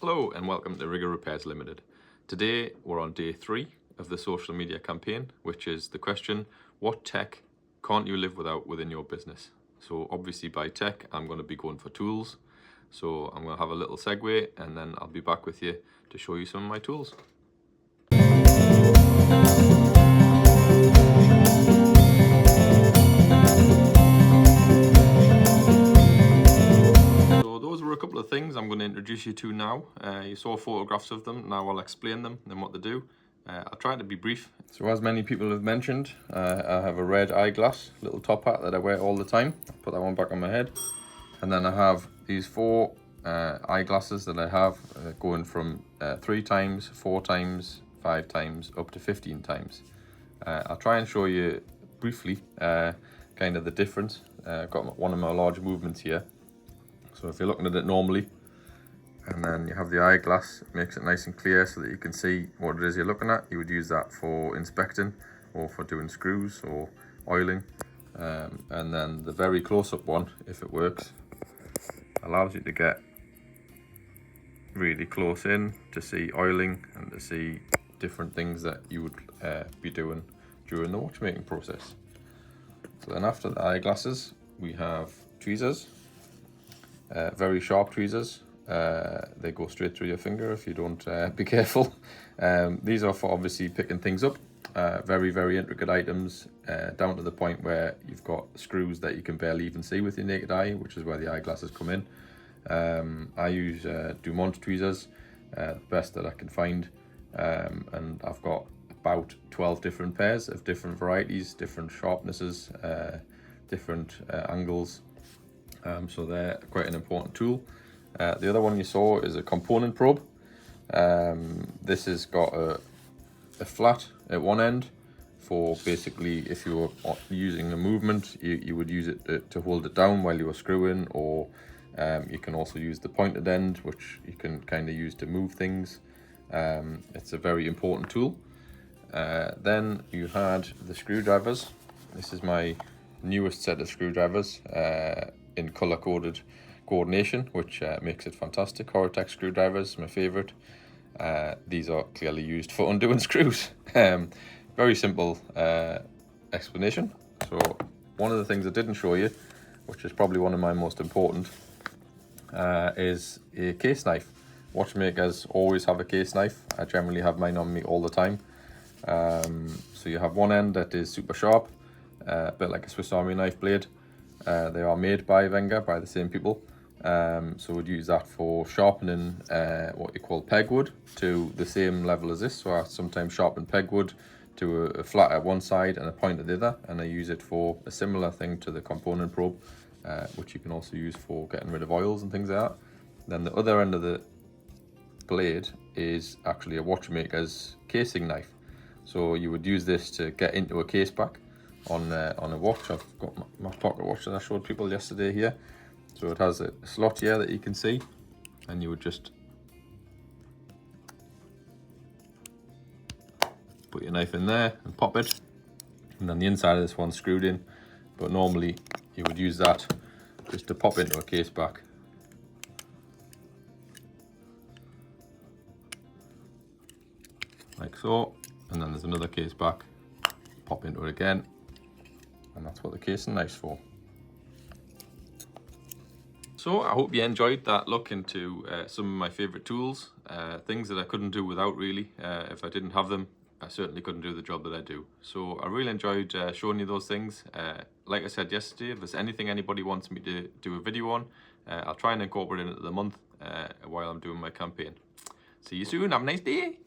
Hello and welcome to Rigger Repairs Limited. Today we're on day 3 of the social media campaign, which is the question, what tech can't you live without within your business? So obviously by tech I'm going to be going for tools. So I'm going to have a little segue and then I'll be back with you to show you some of my tools. A couple of things I'm going to introduce you to now. You saw photographs of them, now I'll explain them and what they do. I'll try to be brief. So as many people have mentioned, I have a red eyeglass, little top hat that I wear all the time. I'll put that one back on my head. And then I have these 4 eyeglasses that I have going from 3 times, 4 times, 5 times, up to 15 times. I'll try and show you briefly kind of the difference. I've got one of my large movements here. So if you're looking at it normally, and then you have the eyeglass, it makes it nice and clear so that you can see what it is you're looking at. You would use that for inspecting or for doing screws or oiling. And then the very close-up one, if it works, allows you to get really close in to see oiling and to see different things that you would be doing during the watchmaking process. So then after the eyeglasses, we have tweezers. Very sharp tweezers. They go straight through your finger if you don't be careful. These are for obviously picking things up. Very, very intricate items, down to the point where you've got screws that you can barely even see with your naked eye, which is where the eyeglasses come in. I use Dumont tweezers, the best that I can find, and I've got about 12 different pairs of different varieties, different sharpnesses, different angles. So they're quite an important tool. The other one you saw is a component probe. This has got a flat at one end for basically if you were using a movement, you would use it to hold it down while you were screwing, or you can also use the pointed end, which you can kind of use to move things. It's a very important tool. Then you had the screwdrivers. This is my newest set of screwdrivers. In color coded coordination, which makes it fantastic. Horatex screwdrivers, my favorite. These are clearly used for undoing screws. Very simple explanation. So one of the things I didn't show you, which is probably one of my most important, is a case knife. Watchmakers always have a case knife. I generally have mine on me all the time. So you have one end that is super sharp, a bit like a Swiss Army knife blade. They are made by Wenger, by the same people. So we'd use that for sharpening what you call pegwood to the same level as this. So I sometimes sharpen pegwood to a flat at one side and a point at the other, and I use it for a similar thing to the component probe, which you can also use for getting rid of oils and things like that. Then the other end of the blade is actually a watchmaker's casing knife. So you would use this to get into a case back on a watch. I've got my pocket watch that I showed people yesterday here. So it has a slot here that you can see, and you would just put your knife in there and pop it, and then the inside of this one's screwed in, but normally you would use that just to pop into a case back. Like so, and then there's another case back, pop into it again, and that's what the casing knife's for. So I hope you enjoyed that look into some of my favourite tools, things that I couldn't do without really. If I didn't have them, I certainly couldn't do the job that I do. So I really enjoyed showing you those things. Like I said yesterday, if there's anything anybody wants me to do a video on, I'll try and incorporate it into the month while I'm doing my campaign. See you soon, have a nice day.